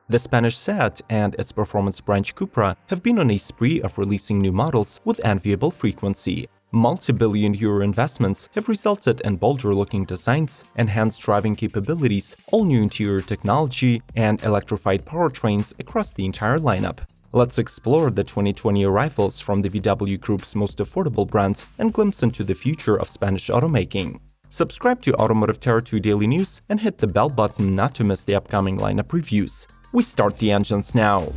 The Spanish SEAT and its performance branch Cupra have been on a spree of releasing new models with enviable frequency. Multi-billion-euro investments have resulted in bolder-looking designs, enhanced driving capabilities, all-new interior technology, and electrified powertrains across the entire lineup. Let's explore the 2020 arrivals from the VW Group's most affordable brands and glimpse into the future of Spanish automaking. Subscribe to Automotive TARRACO Daily News and hit the bell button not to miss the upcoming lineup reviews. We start the engines now.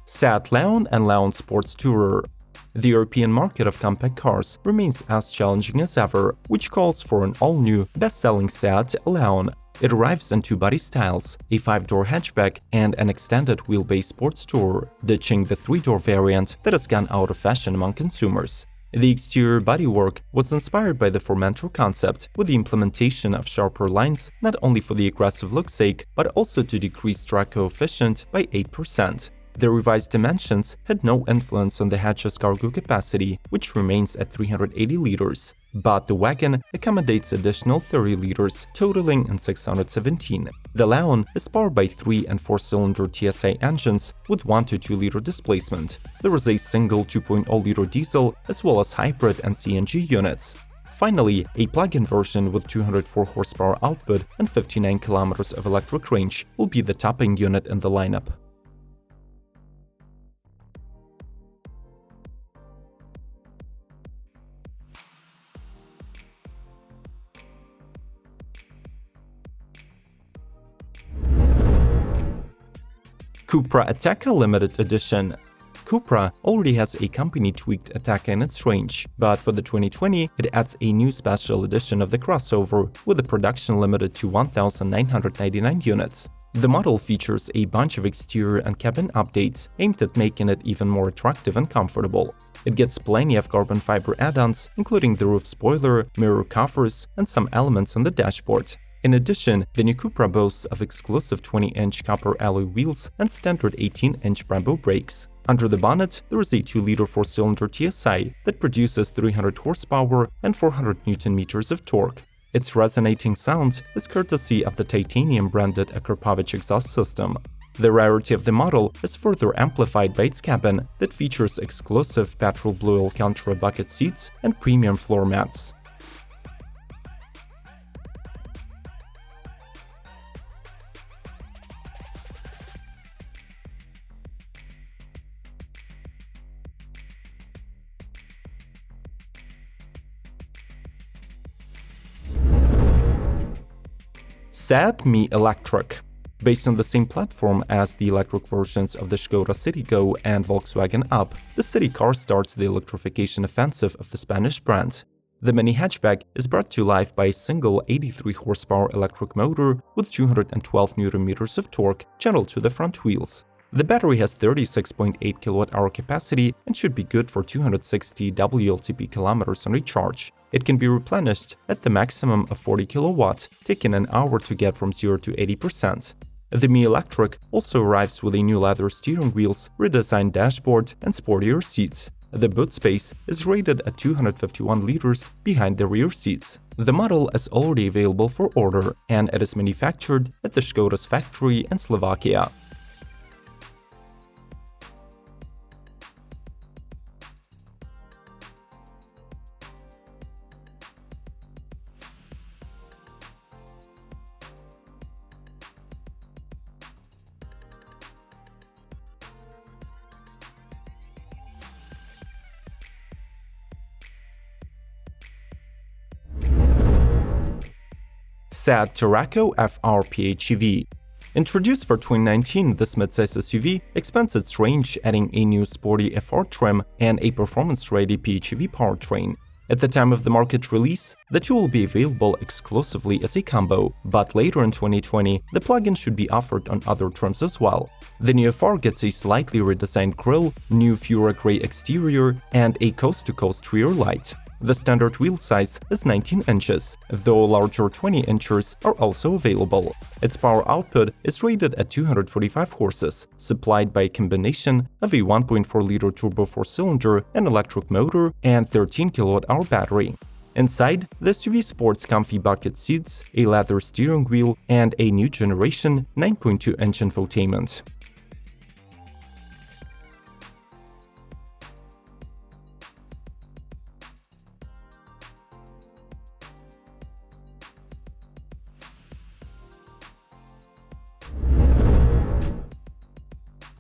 SEAT Leon and Leon Sportstourer. The European market of compact cars remains as challenging as ever, which calls for an all-new, best-selling SEAT Leon. It arrives in two body styles, a 5-door hatchback and an extended wheelbase sports tourer, ditching the 3-door variant that has gone out of fashion among consumers. The exterior bodywork was inspired by the FORMENTOR concept, with the implementation of sharper lines not only for the aggressive look's sake, but also to decrease drag coefficient by 8%. The revised dimensions had no influence on the hatch's cargo capacity, which remains at 380 liters, but the wagon accommodates additional 30 liters, totaling in 617. The Leon is powered by 3- and 4-cylinder TSI engines with 1 to 2 liter displacement. There is a single 2.0-liter diesel as well as hybrid and CNG units. Finally, a plug-in version with 204 horsepower output and 59 kilometers of electric range will be the topping unit in the lineup. Cupra Ateca Limited Edition. Cupra already has a company-tweaked Ateca in its range, but for the 2020 it adds a new special edition of the crossover with a production limited to 1,999 units. The model features a bunch of exterior and cabin updates aimed at making it even more attractive and comfortable. It gets plenty of carbon fiber add-ons, including the roof spoiler, mirror covers, and some elements on the dashboard. In addition, the new Cupra boasts of exclusive 20-inch copper alloy wheels and standard 18-inch Brembo brakes. Under the bonnet, there is a 2-liter 4-cylinder TSI that produces 300 horsepower and 400 Nm of torque. Its resonating sound is courtesy of the titanium-branded Akrapovic exhaust system. The rarity of the model is further amplified by its cabin that features exclusive petrol blue Alcantara bucket seats and premium floor mats. SEAT Me Electric. Based on the same platform as the electric versions of the Skoda Citigo and Volkswagen Up, the city car starts the electrification offensive of the Spanish brand. The mini hatchback is brought to life by a single 83-horsepower electric motor with 212 Nm of torque channeled to the front wheels. The battery has 36.8 kWh capacity and should be good for 260 WLTP kilometers on recharge. It can be replenished at the maximum of 40 kW, taking an hour to get from 0 to 80%. The Mi Electric also arrives with a new leather steering wheels, redesigned dashboard, and sportier seats. The boot space is rated at 251 liters behind the rear seats. The model is already available for order, and it is manufactured at the Škoda's factory in Slovakia. SEAT TARRACO FR PHEV. Introduced for 2019, this midsize SUV expands its range, adding a new sporty FR trim and a performance-ready PHEV powertrain. At the time of the market release, the two will be available exclusively as a combo, but later in 2020, the plug-in should be offered on other trims as well. The new FR gets a slightly redesigned grille, new Fura Grey exterior, and a coast-to-coast rear light. The standard wheel size is 19 inches, though larger 20 inches are also available. Its power output is rated at 245 horses, supplied by a combination of a 1.4-liter turbo 4-cylinder and electric motor and 13 kWh battery. Inside, the SUV sports comfy bucket seats, a leather steering wheel, and a new generation 9.2-inch infotainment.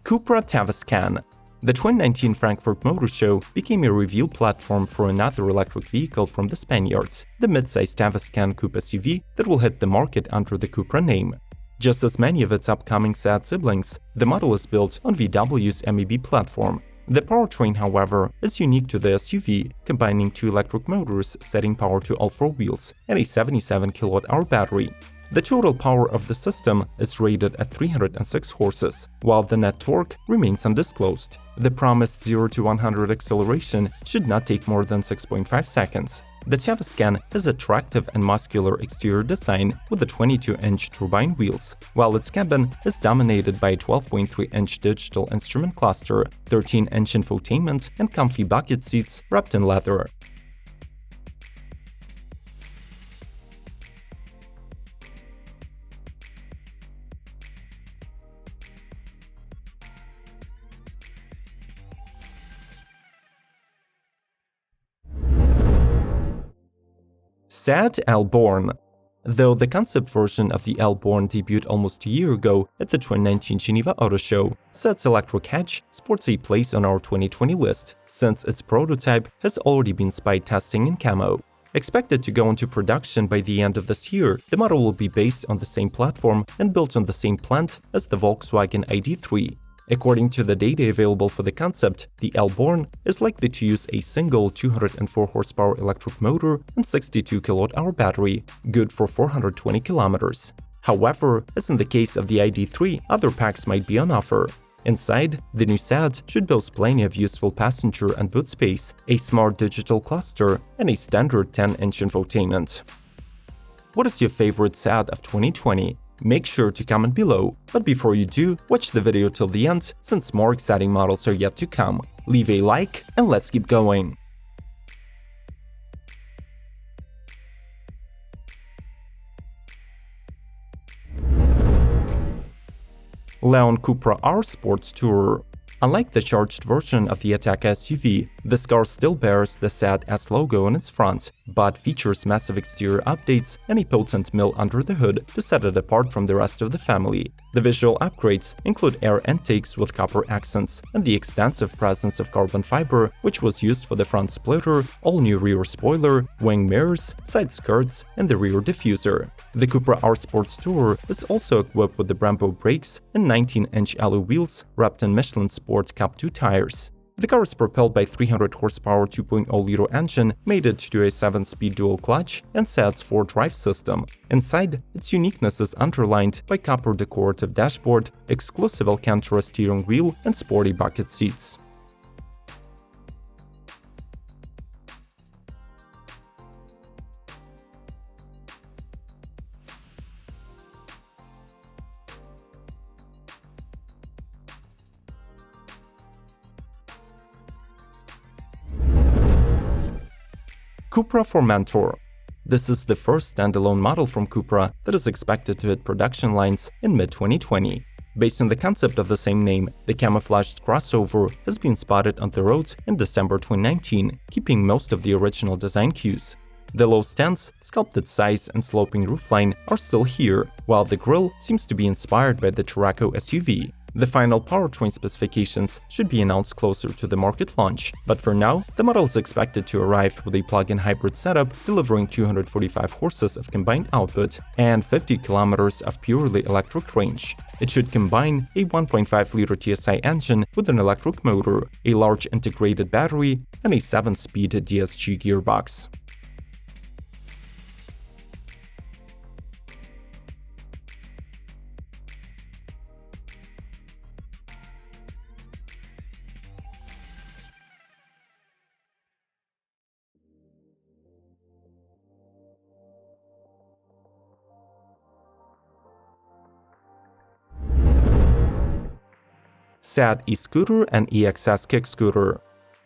Cupra TAVASCAN. The 2019 Frankfurt Motor Show became a reveal platform for another electric vehicle from the Spaniards, the mid-size TAVASCAN coupe SUV that will hit the market under the Cupra name. Just as many of its upcoming Seat siblings, the model is built on VW's MEB platform. The powertrain, however, is unique to the SUV, combining two electric motors setting power to all four wheels and a 77 kWh battery. The total power of the system is rated at 306 horses, while the net torque remains undisclosed. The promised 0 to 100 acceleration should not take more than 6.5 seconds. The TAVASCAN has attractive and muscular exterior design with the 22-inch turbine wheels, while its cabin is dominated by a 12.3-inch digital instrument cluster, 13-inch infotainment, and comfy bucket seats wrapped in leather. Seat L-Born. Though the concept version of the L-Born debuted almost a year ago at the 2019 Geneva Auto Show, Seat's electric hatch sports a place on our 2020 list, since its prototype has already been spy testing in camo. Expected to go into production by the end of this year, the model will be based on the same platform and built on the same plant as the Volkswagen ID.3. According to the data available for the concept, the L-Born is likely to use a single 204 horsepower electric motor and 62 kWh battery, good for 420 kilometers. However, as in the case of the ID.3, other packs might be on offer. Inside, the new Seat should boast plenty of useful passenger and boot space, a smart digital cluster, and a standard 10-inch infotainment. What is your favorite Seat of 2020? Make sure to comment below, but before you do, watch the video till the end, since more exciting models are yet to come. Leave a like and let's keep going! Leon CUPRAR Sportstourer. Unlike the charged version of the Ateca SUV, this car still bears the Seat S logo on its front, but features massive exterior updates and a potent mill under the hood to set it apart from the rest of the family. The visual upgrades include air intakes with copper accents and the extensive presence of carbon fiber, which was used for the front splitter, all-new rear spoiler, wing mirrors, side skirts, and the rear diffuser. The CUPRAR Sportstourer is also equipped with the Brembo brakes and 19-inch alloy wheels wrapped in Michelin Sport Cup 2 tires. The car is propelled by 300 horsepower 2.0-liter engine mated to a 7-speed dual clutch and Seat's 4-drive system. Inside, its uniqueness is underlined by copper decorative dashboard, exclusive Alcantara steering wheel, and sporty bucket seats. Cupra FORMENTOR. This is the first standalone model from Cupra that is expected to hit production lines in mid-2020. Based on the concept of the same name, the camouflaged crossover has been spotted on the roads in December 2019, keeping most of the original design cues. The low stance, sculpted sides, and sloping roofline are still here, while the grille seems to be inspired by the TARRACO SUV. The final powertrain specifications should be announced closer to the market launch, but for now, the model is expected to arrive with a plug-in hybrid setup delivering 245 horses of combined output and 50 kilometers of purely electric range. It should combine a 1.5-liter TSI engine with an electric motor, a large integrated battery, and a 7-speed DSG gearbox. Seat e-scooter and EXS kick scooter.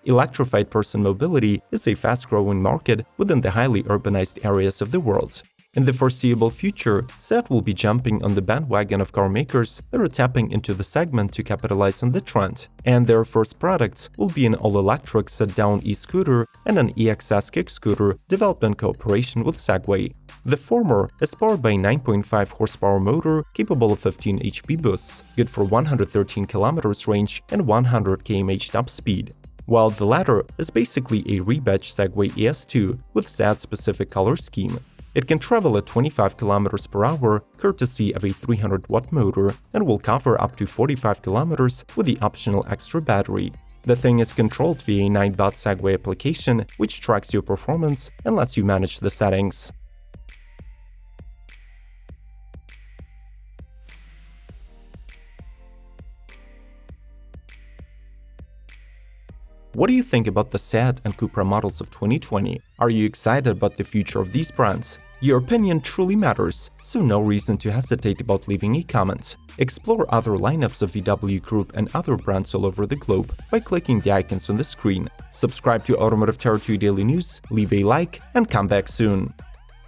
Electrified person mobility is a fast-growing market within the highly urbanized areas of the world. In the foreseeable future, SEAT will be jumping on the bandwagon of car makers that are tapping into the segment to capitalize on the trend, and their first products will be an all-electric sit-down e-scooter and an EXS kick scooter developed in cooperation with Segway. The former is powered by a 9.5 horsepower motor capable of 15 HP boosts, good for 113 km range and 100 km/h top speed, while the latter is basically a rebadged Segway ES2 with SEAT-specific color scheme. It can travel at 25 km per hour courtesy of a 300-watt motor and will cover up to 45 km with the optional extra battery. The thing is controlled via a 9-bot Segway application, which tracks your performance and lets you manage the settings. What do you think about the SEAT and CUPRA models of 2020? Are you excited about the future of these brands? Your opinion truly matters, so no reason to hesitate about leaving a comment. Explore other lineups of VW Group and other brands all over the globe by clicking the icons on the screen. Subscribe to Automotive Territory Daily News, leave a like, and come back soon.